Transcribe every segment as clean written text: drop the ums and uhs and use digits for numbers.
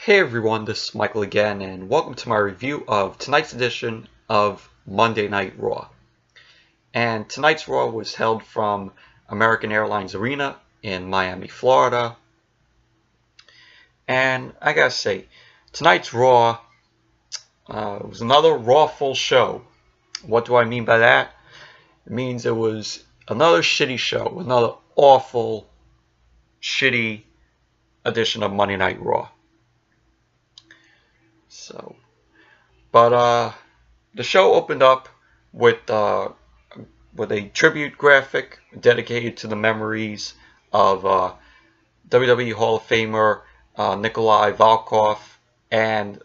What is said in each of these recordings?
Hey everyone, this is Michael again, and welcome to my review of tonight's edition of Monday Night Raw. And tonight's Raw was held from American Airlines Arena in Miami, Florida. And I gotta say, tonight's Raw was another Raw full show. What do I mean by that? It means it was another shitty show, another awful, shitty edition of Monday Night Raw. But the show opened up with a tribute graphic dedicated to the memories of WWE Hall of Famer Nikolai Volkov and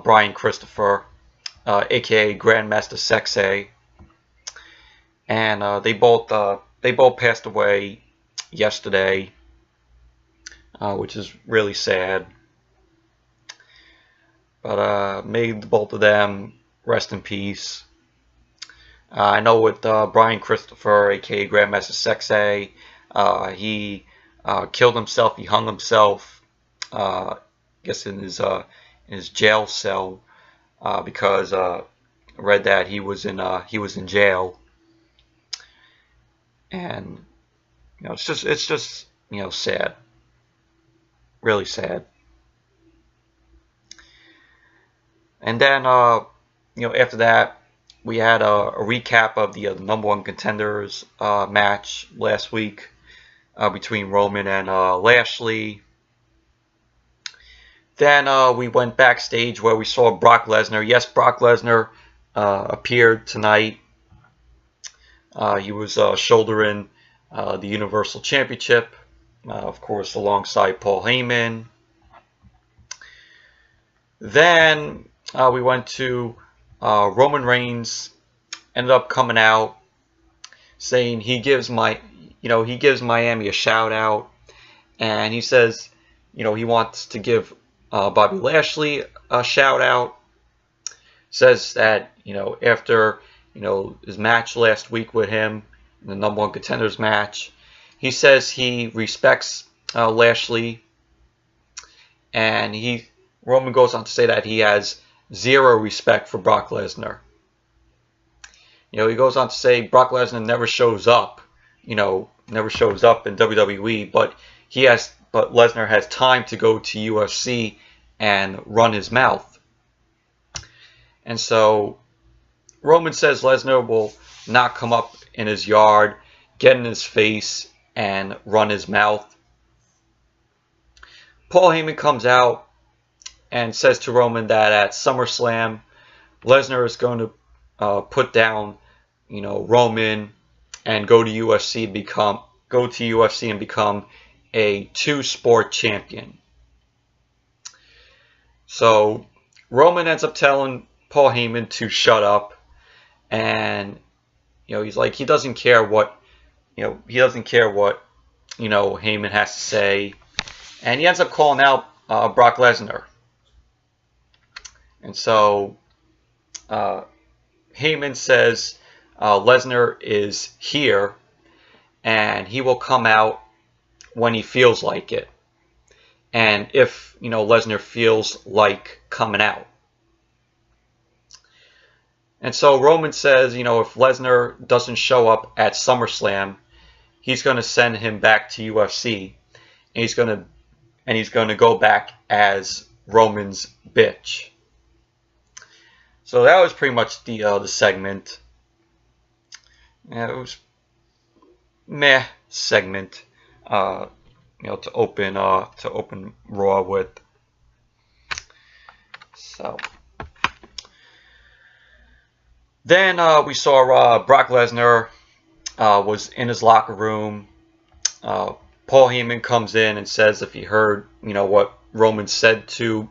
Brian Christopher, aka Grandmaster Sexay, and they both passed away yesterday, which is really sad. But may the both of them rest in peace. I know with Brian Christopher, aka Grandmaster Sexay, he killed himself. He hung himself, I guess in his jail cell, because I read that he was in jail, and it's just sad, really sad. And then, after that, we had a recap of the number one contenders match last week between Roman and Lashley. Then we went backstage where we saw Brock Lesnar. Yes, Brock Lesnar appeared tonight. He was shouldering the Universal Championship, of course, alongside Paul Heyman. Then we went to Roman Reigns. Ended up coming out saying he gives Miami a shout out, and he says he wants to give Bobby Lashley a shout out. Says that after his match last week with him in the number one contenders match, he says he respects Lashley, and Roman goes on to say that he has zero respect for Brock Lesnar. He goes on to say Brock Lesnar never shows up in WWE, but Lesnar has time to go to UFC and run his mouth. And so Roman says Lesnar will not come up in his yard, get in his face, and run his mouth. Paul Heyman comes out and says to Roman that at SummerSlam, Lesnar is going to put down, Roman and go to UFC and become a two-sport champion. So Roman ends up telling Paul Heyman to shut up, and he's like he doesn't care what Heyman has to say, and he ends up calling out Brock Lesnar. And so Heyman says Lesnar is here and he will come out when he feels like it. And if, Lesnar feels like coming out. And so Roman says, if Lesnar doesn't show up at SummerSlam, he's going to send him back to UFC. And he's going to go back as Roman's bitch. So that was pretty much the segment. Yeah, it was meh segment. To open Raw with. So then we saw Brock Lesnar was in his locker room. Paul Heyman comes in and says if he heard what Roman said to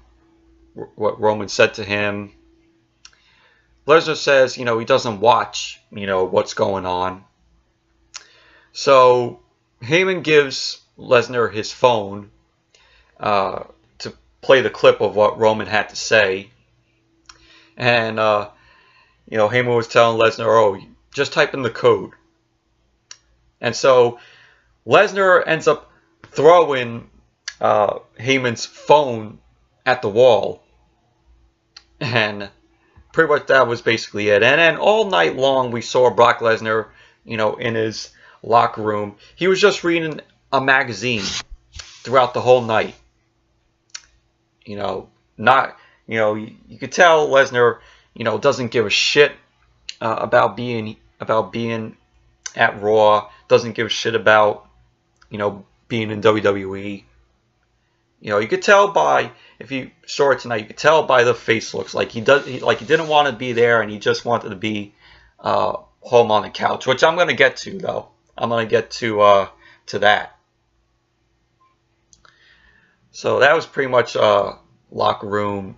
him. Lesnar says, he doesn't watch, what's going on. So Heyman gives Lesnar his phone to play the clip of what Roman had to say. And, Heyman was telling Lesnar, oh, just type in the code. And so Lesnar ends up throwing Heyman's phone at the wall. And pretty much that was basically it. And then all night long we saw Brock Lesnar, in his locker room. He was just reading a magazine throughout the whole night. Not, you could tell Lesnar, doesn't give a shit about being at Raw. Doesn't give a shit about, being in WWE. You could tell by, if you saw it tonight, you could tell by the face looks like he didn't want to be there, and he just wanted to be home on the couch, which I'm gonna get to though. I'm gonna get to that. So that was pretty much a locker room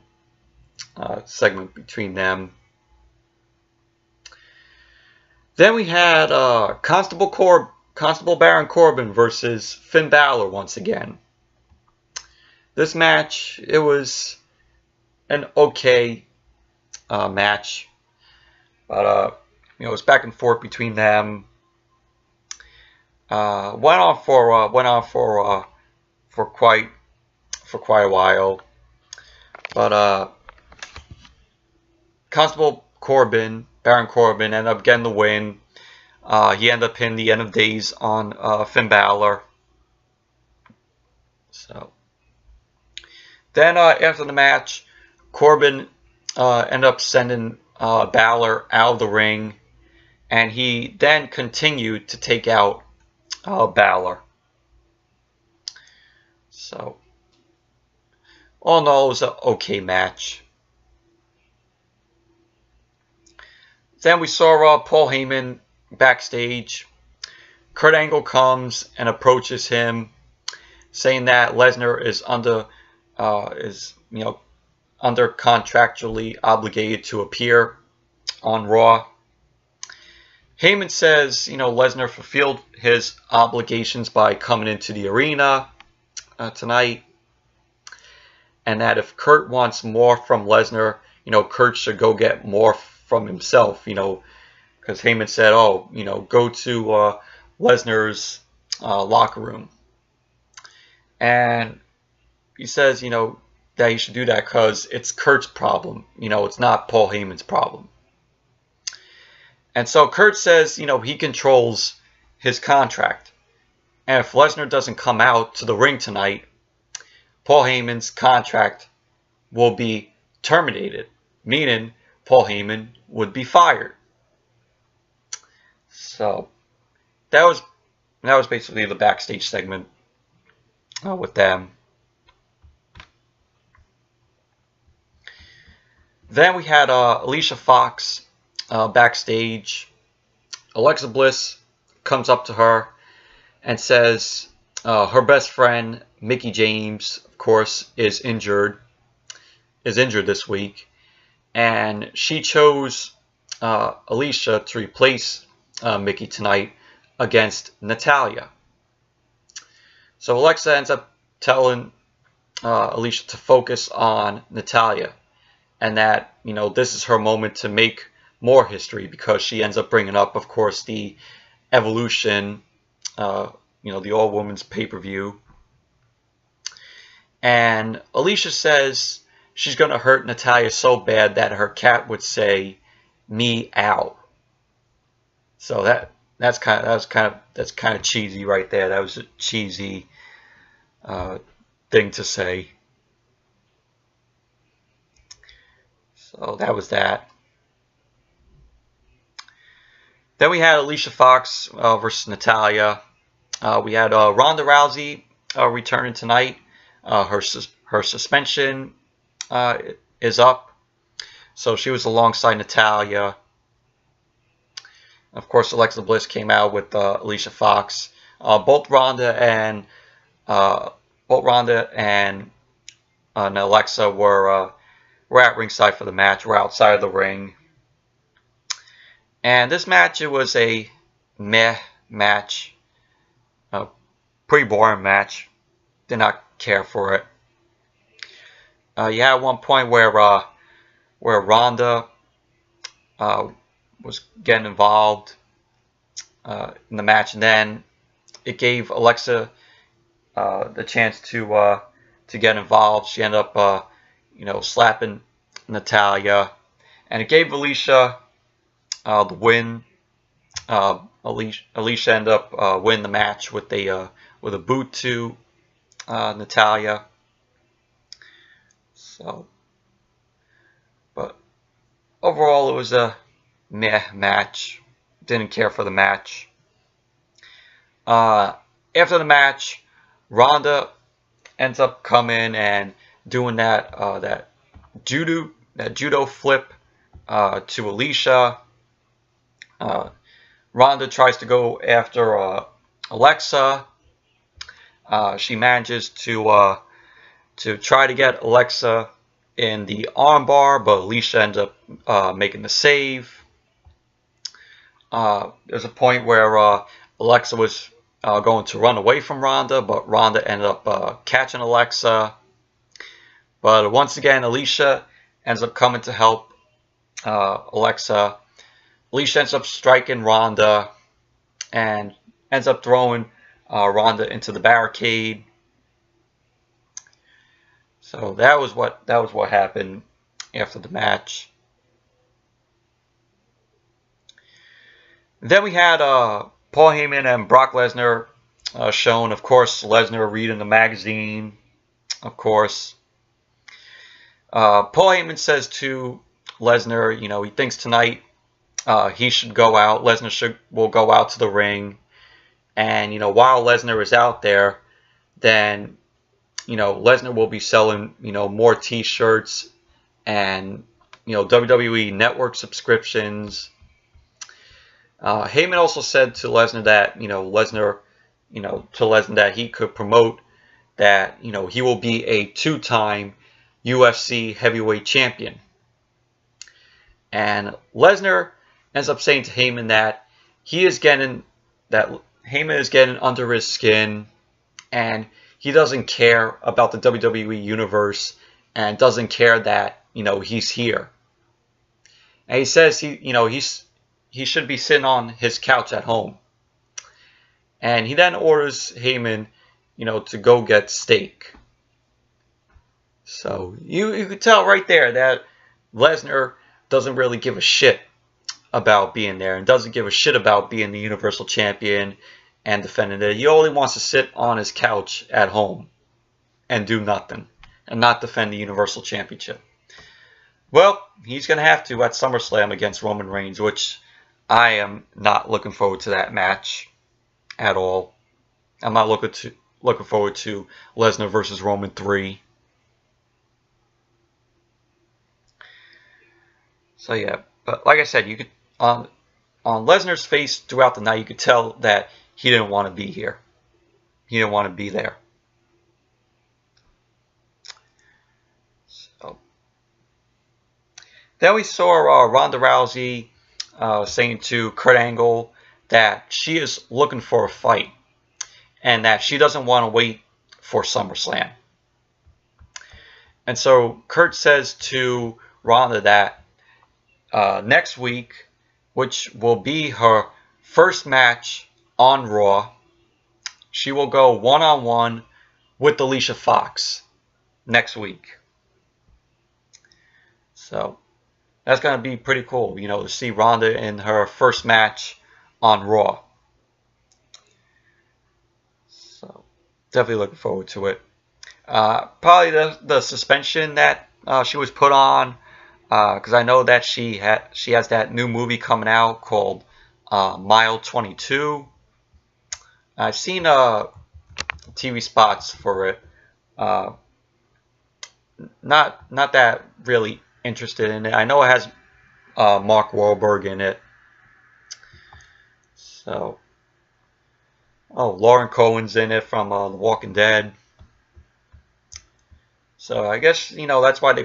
segment between them. Then we had Constable Baron Corbin versus Finn Balor once again. This match, it was an okay match, but it was back and forth between them. Went on for quite a while, but Constable Baron Corbin, ended up getting the win. He ended up pinning the End of Days on Finn Balor. So then after the match, Corbin ended up sending Balor out of the ring, and he then continued to take out Balor. So all in all, it was an okay match. Then we saw Paul Heyman backstage. Kurt Angle comes and approaches him, saying that Lesnar is under contractually obligated to appear on Raw. Heyman says, Lesnar fulfilled his obligations by coming into the arena tonight, and that if Kurt wants more from Lesnar, Kurt should go get more from himself, because Heyman said, go to Lesnar's locker room. And he says, that he should do that because it's Kurt's problem. It's not Paul Heyman's problem. And so Kurt says, he controls his contract. And if Lesnar doesn't come out to the ring tonight, Paul Heyman's contract will be terminated, meaning Paul Heyman would be fired. So that was basically the backstage segment with them. Then we had Alicia Fox backstage. Alexa Bliss comes up to her and says her best friend Mickie James, of course, is injured this week, and she chose Alicia to replace Mickie tonight against Natalya. So Alexa ends up telling Alicia to focus on Natalya, and that this is her moment to make more history, because she ends up bringing up, of course, the Evolution, the all women's pay-per-view. And Alicia says she's going to hurt Natalya so bad that her cat would say, "Me out." So that's kind of cheesy right there. That was a cheesy thing to say. So that was that. Then we had Alicia Fox versus Natalya. We had Ronda Rousey returning tonight. Her suspension is up, so she was alongside Natalya. Of course, Alexa Bliss came out with Alicia Fox. Both Ronda and Alexa were at ringside for the match. We're outside of the ring. And this match, it was a meh match. Pretty boring match. Did not care for it. You had one point where Ronda was getting involved in the match, and then it gave Alexa the chance to get involved. She ended up slapping Natalya, and it gave Alicia the win. Alicia ended up winning the match with a boot to Natalya. So, but overall, it was a meh match. Didn't care for the match. After the match, Ronda ends up coming and doing that judo flip to Alicia. Ronda tries to go after Alexa. She manages to try to get Alexa in the armbar, but Alicia ends up making the save. There's a point where Alexa was going to run away from Ronda, but Ronda ended up catching Alexa. But once again, Alicia ends up coming to help Alexa. Alicia ends up striking Ronda and ends up throwing Ronda into the barricade. So that was what happened after the match. Then we had Paul Heyman and Brock Lesnar shown. Of course, Lesnar reading the magazine. Of course. Paul Heyman says to Lesnar, he thinks tonight he should go out. Lesnar will go out to the ring. And, while Lesnar is out there, then, Lesnar will be selling, more t-shirts and, WWE Network subscriptions. Heyman also said to Lesnar that, that he could promote that, he will be a 2-time UFC heavyweight champion. And Lesnar ends up saying to Heyman that Heyman is getting under his skin and he doesn't care about the WWE universe and doesn't care that, he's here. And he says he should be sitting on his couch at home. And he then orders Heyman, to go get steak. So you could tell right there that Lesnar doesn't really give a shit about being there and doesn't give a shit about being the Universal Champion and defending it. He only wants to sit on his couch at home and do nothing and not defend the Universal Championship. Well, he's going to have to at SummerSlam against Roman Reigns, which I am not looking forward to that match at all. I'm not looking forward to Lesnar versus Roman 3. So yeah, but like I said, you could on Lesnar's face throughout the night, you could tell that he didn't want to be here. He didn't want to be there. So then we saw Ronda Rousey saying to Kurt Angle that she is looking for a fight and that she doesn't want to wait for SummerSlam. And so Kurt says to Ronda that next week, which will be her first match on Raw, she will go one-on-one with Alicia Fox next week. So that's going to be pretty cool, to see Ronda in her first match on Raw. So definitely looking forward to it. Probably the suspension that she was put on, because I know that she has that new movie coming out called Mile 22. I've seen TV spots for it. Not that really interested in it. I know it has Mark Wahlberg in it. So, Lauren Cohen's in it from The Walking Dead. So I guess that's why they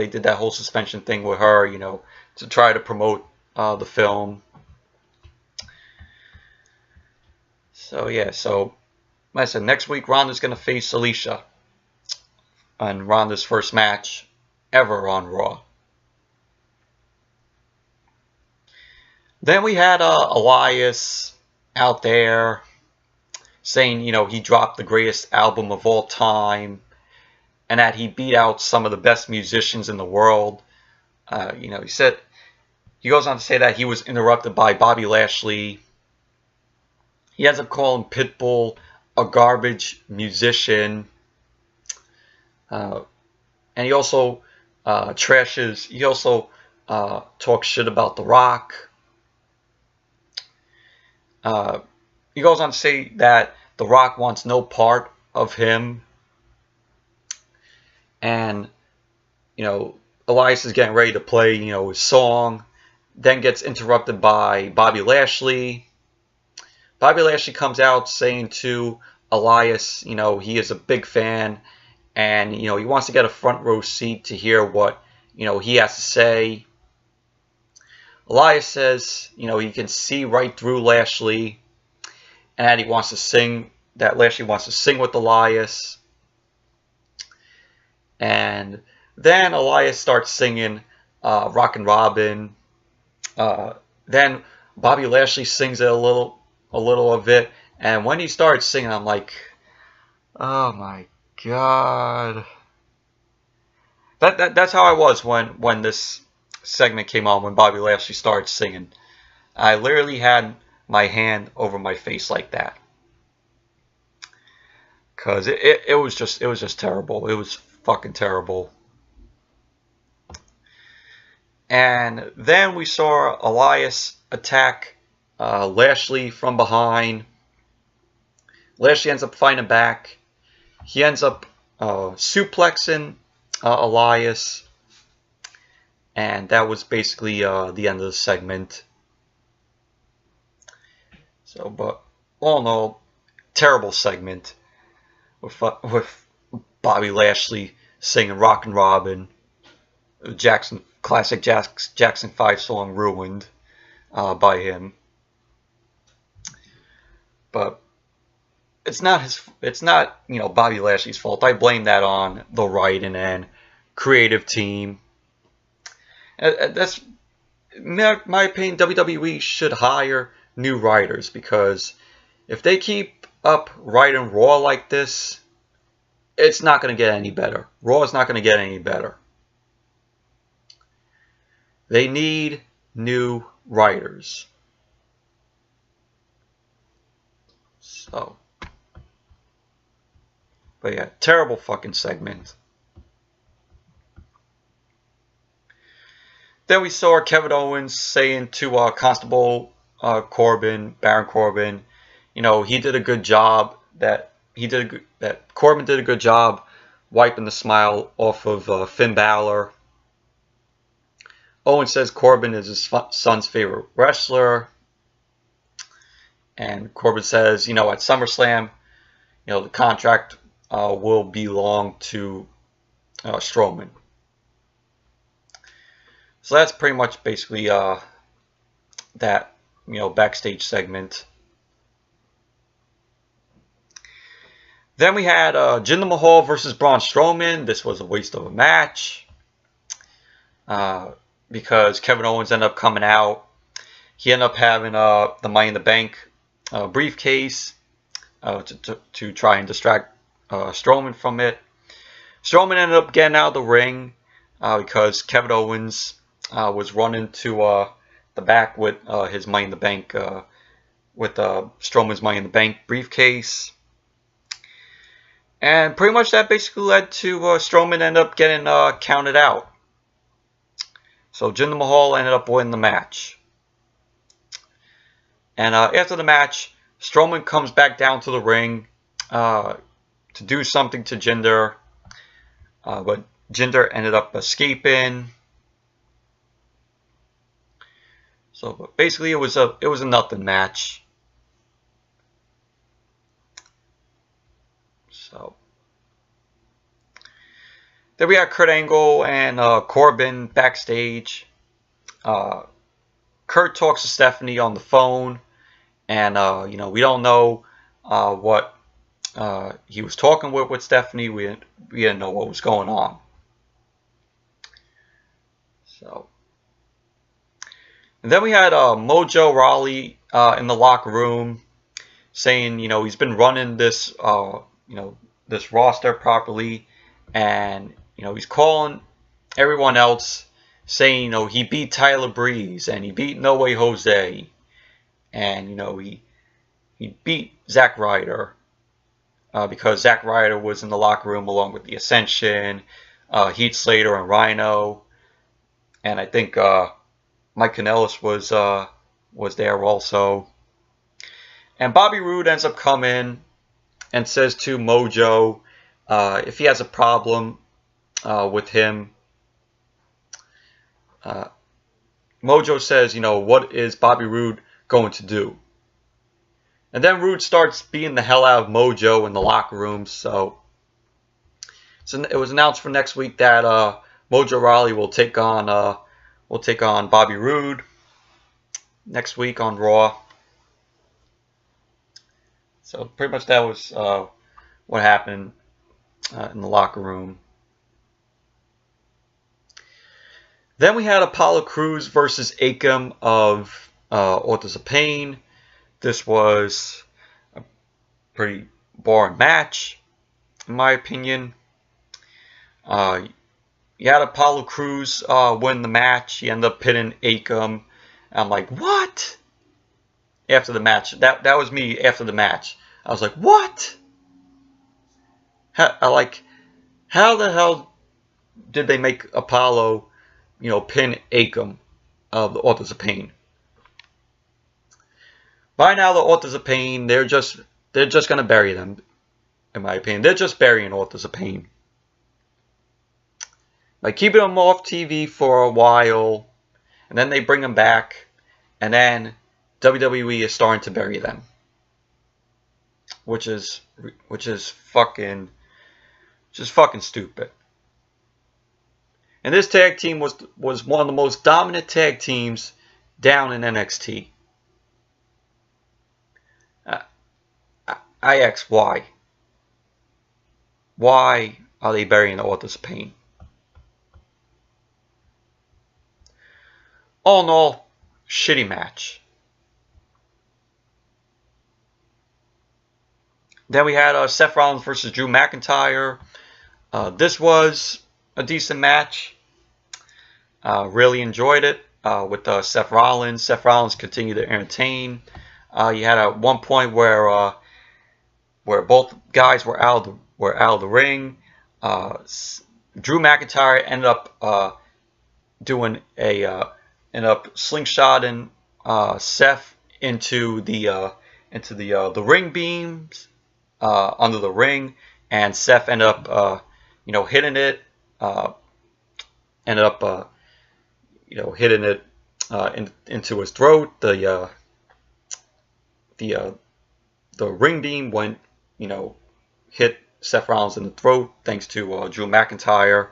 did that whole suspension thing with her, to try to promote the film. So yeah, so like I said, next week Ronda's going to face Alicia on Ronda's first match ever on Raw. Then we had Elias out there saying, he dropped the greatest album of all time. and that he beat out some of the best musicians in the world. He goes on to say that he was interrupted by Bobby Lashley. He ends up calling Pitbull a garbage musician. And he also trashes, he also talks shit about The Rock. He goes on to say that The Rock wants no part of him. And, Elias is getting ready to play, his song. Then gets interrupted by Bobby Lashley. Bobby Lashley comes out saying to Elias, he is a big fan. And, he wants to get a front row seat to hear what, he has to say. Elias says, he can see right through Lashley. And that he wants to sing, that Lashley wants to sing with Elias. And then Elias starts singing Rockin' Robin. Then Bobby Lashley sings it a little of it. And when he starts singing, I'm like, oh my God. That's how I was when this segment came on, when Bobby Lashley started singing. I literally had my hand over my face like that. Cause it was just terrible. It was fucking terrible. And then we saw Elias attack Lashley from behind. Lashley ends up fighting back. He ends up suplexing Elias. And that was basically the end of the segment. So, but all in all, terrible segment with Bobby Lashley singing Rockin' Robin, classic Jackson 5 song ruined by him. But it's not Bobby Lashley's fault. I blame that on the writing and creative team. That's my opinion. WWE should hire new writers, because if they keep up writing Raw like this, it's not going to get any better. Raw is not going to get any better. They need new writers. So, but yeah, terrible fucking segment. Then we saw Kevin Owens saying to Constable Corbin, Baron Corbin, he did a good job. That Corbin did a good job wiping the smile off of Finn Balor. Owens says Corbin is his son's favorite wrestler. And Corbin says, at SummerSlam, the contract will belong to Strowman. So that's pretty much basically that, backstage segment. Then we had Jinder Mahal versus Braun Strowman. This was a waste of a match. Because Kevin Owens ended up coming out. He ended up having the Money in the Bank briefcase to try and distract Strowman from it. Strowman ended up getting out of the ring because Kevin Owens was running to the back with his Money in the Bank, with Strowman's Money in the Bank briefcase. And pretty much that basically led to Strowman end up getting counted out. So Jinder Mahal ended up winning the match. And after the match, Strowman comes back down to the ring to do something to Jinder. But Jinder ended up escaping. So basically it was a nothing match. So then we had Kurt Angle and Corbin backstage. Kurt talks to Stephanie on the phone, and we don't know what he was talking with Stephanie. We didn't know what was going on. So, and then we had Mojo Rawley in the locker room saying, he's been running this this roster properly. and he's calling everyone else, saying he beat Tyler Breeze and he beat No Way Jose, and he beat Zack Ryder because Zack Ryder was in the locker room along with the Ascension, Heath Slater and Rhino, and I think Mike Kanellis was there also. And Bobby Roode ends up coming and says to Mojo if he has a problem with him. Mojo says, what is Bobby Roode going to do? And then Roode starts beating the hell out of Mojo in the locker room. So it was announced for next week that Mojo Rawley will take on Bobby Roode next week on Raw. So pretty much that was what happened in the locker room. Then we had Apollo Crews versus Akam of Authors of Pain. This was a pretty boring match, in my opinion. You had Apollo Crews win the match. He ended up pinning Akam. I'm like, what? After the match. That was me after the match. I was like, what? How the hell did they make Apollo, pin Akam of the Authors of Pain? By now, the Authors of Pain, they're just gonna bury them, in my opinion. They're just burying Authors of Pain. By keeping them off TV for a while, and then they bring them back, and then WWE is starting to bury them, which is fucking stupid. And this tag team was one of the most dominant tag teams down in NXT. I ask why. Why are they burying the Authors of Pain? All in all, shitty match. Then we had Seth Rollins versus Drew McIntyre. This was a decent match. Really enjoyed it with Seth Rollins. Seth Rollins continued to entertain. You had at one point where both guys were out of the ring. Drew McIntyre ended up slingshotting Seth into the ring beams under the ring, and Seth ended up hitting it. Hitting it into his throat. The ring beam went, hit Seth Rollins in the throat thanks to Drew McIntyre.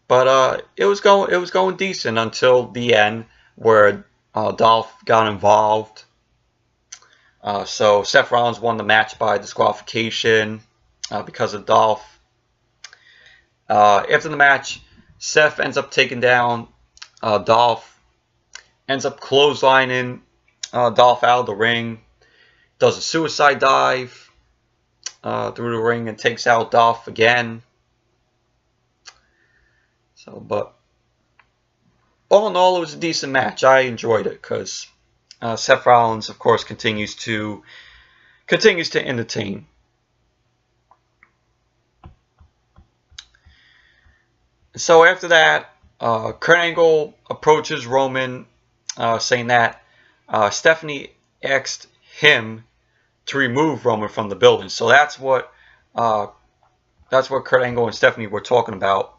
But it was going decent until the end, where Dolph got involved. So Seth Rollins won the match by disqualification because of Dolph. After the match, Seth ends up taking down Dolph, ends up clotheslining Dolph out of the ring, does a suicide dive through the ring and takes out Dolph again. So, but all in all, it was a decent match. I enjoyed it because Seth Rollins, of course, continues to entertain. So after that, Kurt Angle approaches Roman, saying that Stephanie asked him to remove Roman from the building. So that's what Kurt Angle and Stephanie were talking about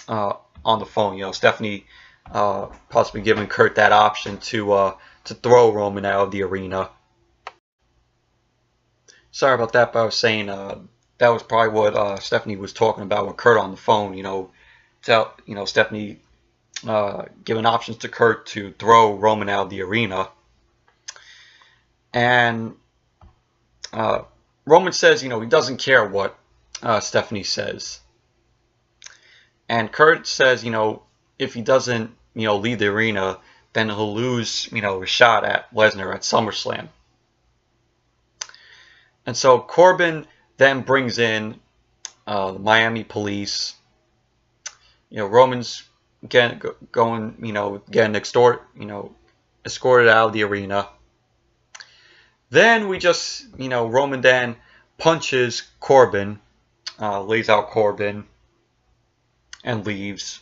on the phone. Stephanie possibly giving Kurt that option to throw Roman out of the arena. Sorry about that, but I was saying that was probably what Stephanie was talking about with Kurt on the phone. Stephanie giving options to Kurt to throw Roman out of the arena. And Roman says, he doesn't care what Stephanie says. And Kurt says, if he doesn't, leave the arena, then he'll lose, a shot at Lesnar at SummerSlam. And so Corbin then brings in the Miami police. Roman's getting escorted out of the arena. Then we just, Roman then punches Corbin, lays out Corbin, and leaves.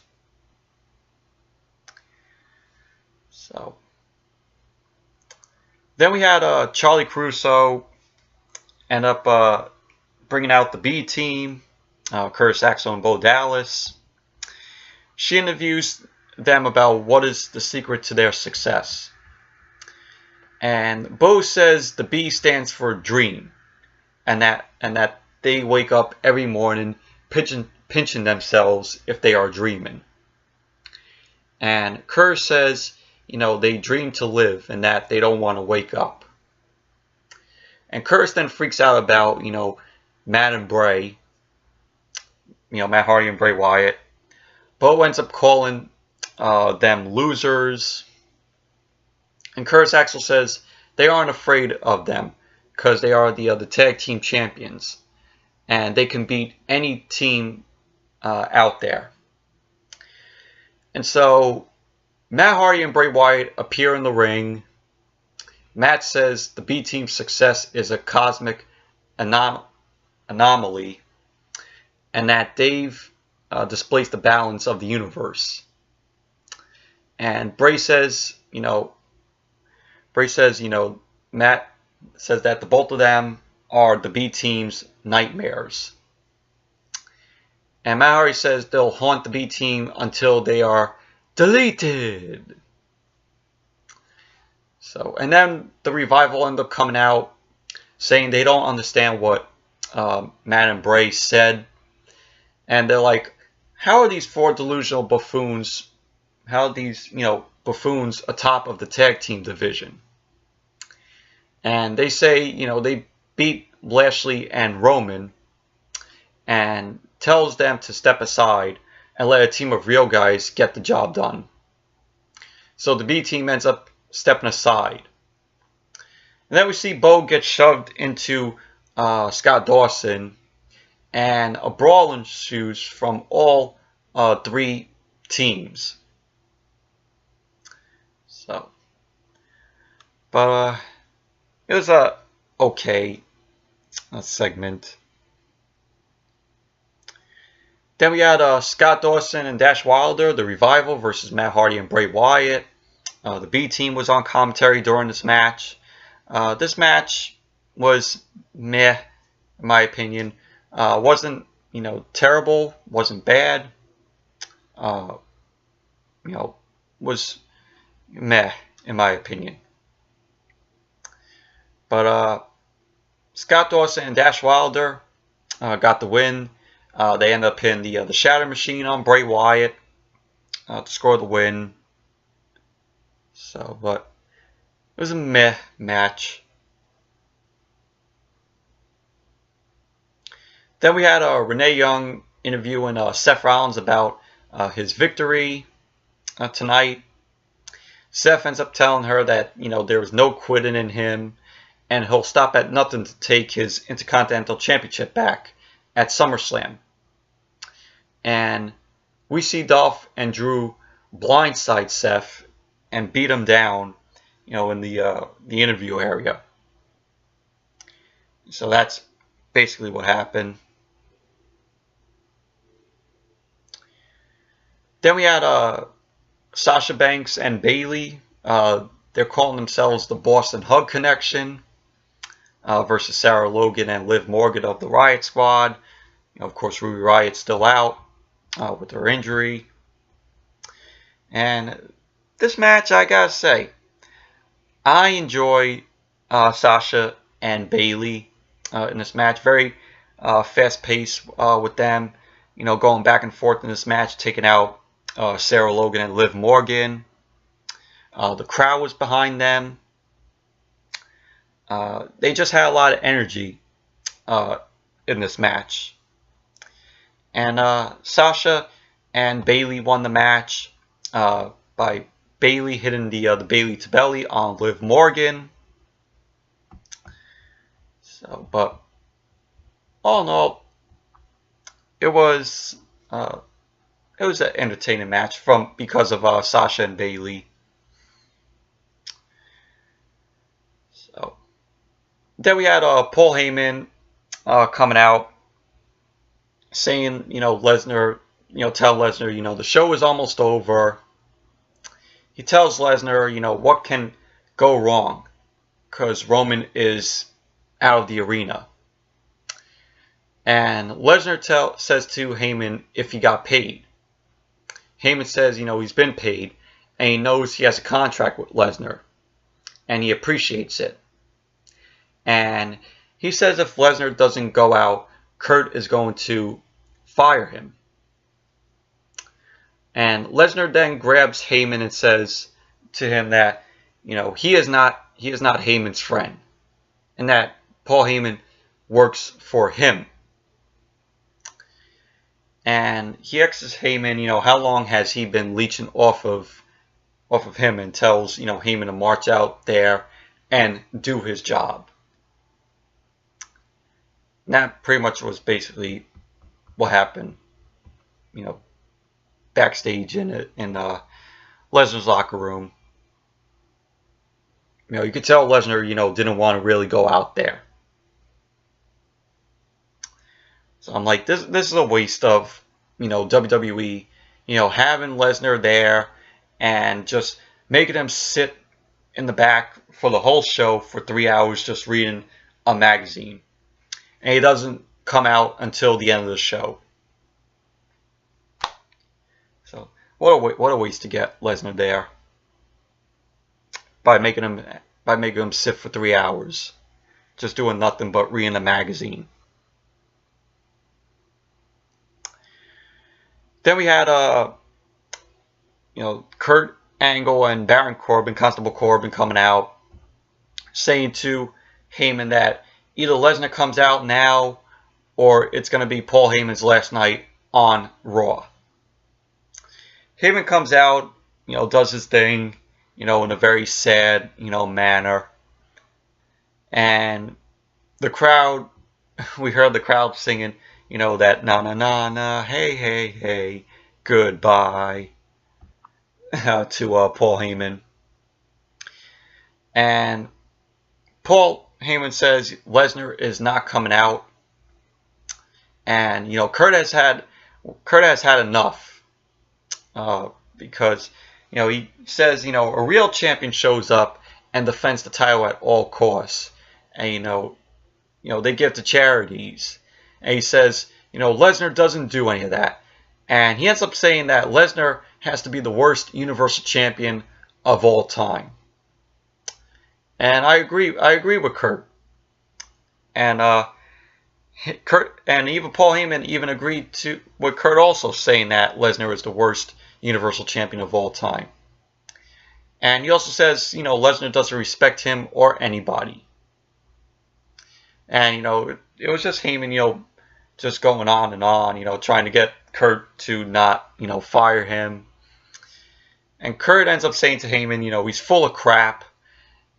So then we had Charlie Caruso end up bringing out the B team, Curtis Axel and Bo Dallas. She interviews them about what is the secret to their success. And Bo says the B stands for dream, and that they wake up every morning pinching themselves if they are dreaming. And Curtis says, they dream to live and that they don't want to wake up. And Curtis then freaks out about, Matt and Bray, Matt Hardy and Bray Wyatt. Bo ends up calling them losers. And Curtis Axel says they aren't afraid of them because they are the tag team champions. And they can beat any team out there. And so Matt Hardy and Bray Wyatt appear in the ring. Matt says the B team's success is a cosmic anomaly and that Dave displays the balance of the universe. And Bray says, Matt says that the both of them are the B team's nightmares. And Matt Hardy says they'll haunt the B team until they are deleted. So, and then the Revival end up coming out saying they don't understand what Matt and Bray said. And they're like, how are these four delusional buffoons, buffoons atop of the tag team division? And they say, they beat Lashley and Roman and tells them to step aside and let a team of real guys get the job done. So the B team ends up stepping aside. And then we see Bo get shoved into Scott Dawson, and a brawl ensues from all three teams. So, but it was a okay segment. Then we had Scott Dawson and Dash Wilder, the Revival, versus Matt Hardy and Bray Wyatt. The B team was on commentary during this match. This match was meh, in my opinion. Wasn't, terrible, wasn't bad. Was meh, in my opinion. But Scott Dawson and Dash Wilder got the win. They end up hitting the Shatter Machine on Bray Wyatt to score the win. So, but it was a meh match. Then we had Renee Young interviewing Seth Rollins about his victory tonight. Seth ends up telling her that, there was no quitting in him, and he'll stop at nothing to take his Intercontinental Championship back at SummerSlam. And we see Dolph and Drew blindside Seth and beat him down, in the interview area. So that's basically what happened. Then we had Sasha Banks and Bayley. They're calling themselves the Boston Hug Connection versus Sarah Logan and Liv Morgan of the Riot Squad. Of course, Ruby Riot's still out with her injury. And this match, I gotta say, I enjoy Sasha and Bayley in this match. Very fast-paced with them, going back and forth in this match, taking out Sarah Logan and Liv Morgan. The crowd was behind them. They just had a lot of energy in this match. And Sasha and Bayley won the match by Bayley hitting the Bayley to belly on Liv Morgan. So, but all in all, it was an entertaining match because of Sasha and Bayley. So then we had Paul Heyman coming out saying, Lesnar, tell Lesnar, the show is almost over. He tells Lesnar, what can go wrong because Roman is out of the arena. And Lesnar says to Heyman if he got paid. Heyman says, he's been paid and he knows he has a contract with Lesnar and he appreciates it. And he says if Lesnar doesn't go out, Kurt is going to fire him. And Lesnar then grabs Heyman and says to him that, he is not Heyman's friend, and that Paul Heyman works for him. And he asks Heyman, how long has he been leeching off of him, and tells Heyman to march out there and do his job. And that pretty much was basically what happened, backstage in Lesnar's locker room. You could tell Lesnar, didn't want to really go out there. So I'm like, this is a waste of, WWE, having Lesnar there and just making him sit in the back for the whole show for 3 hours just reading a magazine. And he doesn't come out until the end of the show. So what a waste to get Lesnar there by making him sit for 3 hours, just doing nothing but reading a magazine. Then we had Kurt Angle and Baron Corbin, Constable Corbin, coming out saying to Heyman that either Lesnar comes out now or it's going to be Paul Heyman's last night on Raw. Heyman comes out, does his thing, in a very sad, manner. And the crowd, we heard the crowd singing, that na na na na, hey hey hey, goodbye to Paul Heyman. And Paul Heyman says Lesnar is not coming out, and Kurt has had enough because he says a real champion shows up and defends the title at all costs, and they give to charities. And he says, Lesnar doesn't do any of that. And he ends up saying that Lesnar has to be the worst Universal Champion of all time. And I agree with Kurt. And even Paul Heyman even agreed with Kurt also saying that Lesnar is the worst Universal Champion of all time. And he also says, Lesnar doesn't respect him or anybody. And, it was just Heyman, just going on and on, trying to get Kurt to not, fire him. And Kurt ends up saying to Heyman, he's full of crap,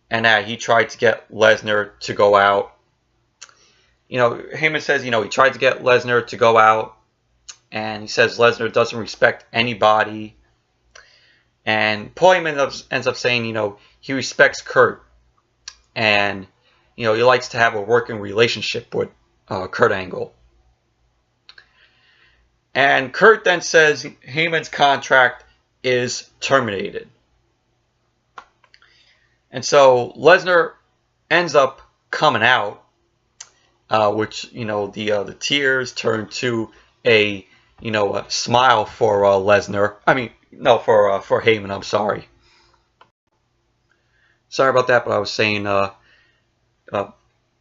and that he tried to get Lesnar to go out. Heyman says, he tried to get Lesnar to go out, and he says Lesnar doesn't respect anybody. And Paul Heyman ends up saying, he respects Kurt, and, he likes to have a working relationship with Kurt Angle. And Kurt then says Heyman's contract is terminated. And so Lesnar ends up coming out, which, the tears turn to a smile for Lesnar. I mean, no, for Heyman, I'm sorry. Sorry about that, but I was saying, when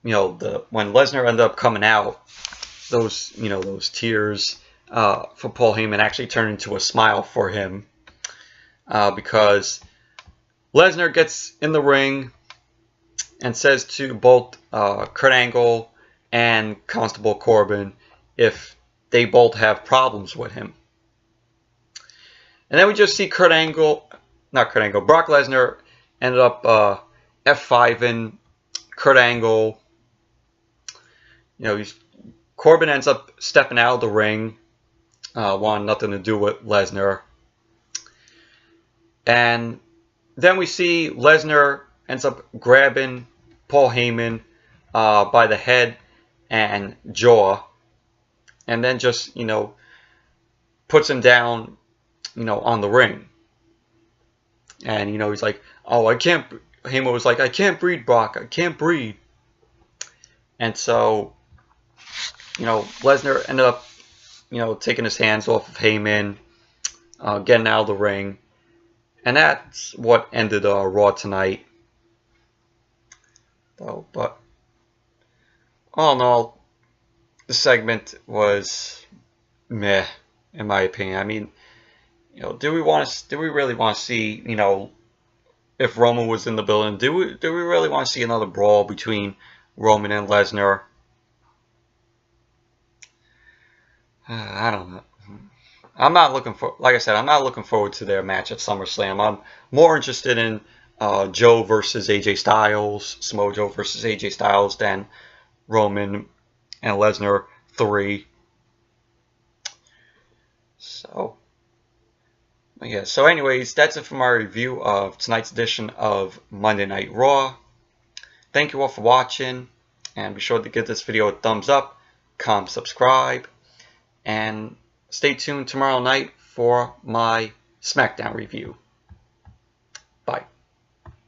Lesnar ended up coming out, those tears for Paul Heyman actually turned into a smile for him, because Lesnar gets in the ring and says to both Kurt Angle and Constable Corbin if they both have problems with him. And then we just see Brock Lesnar ended up F5ing Kurt Angle. Corbin ends up stepping out of the ring, wanting nothing to do with Lesnar. And then we see Lesnar ends up grabbing Paul Heyman by the head and jaw, and then just, puts him down, on the ring. And, he's like, oh, I can't, Heyman was like, I can't breathe, Brock, I can't breathe. And so, Lesnar ended up, taking his hands off of Heyman, getting out of the ring. And that's what ended Raw tonight. But all in all, the segment was meh, in my opinion. I mean, do we really want to see, if Roman was in the building, do we really want to see another brawl between Roman and Lesnar? I don't know. I'm not looking for, like I said, I'm not looking forward to their match at SummerSlam. I'm more interested in Joe versus AJ Styles, Samoa Joe versus AJ Styles, than Roman and Lesnar 3. So, yeah. So, anyways, that's it for my review of tonight's edition of Monday Night Raw. Thank you all for watching, and be sure to give this video a thumbs up, comment, subscribe, and stay tuned tomorrow night for my SmackDown review.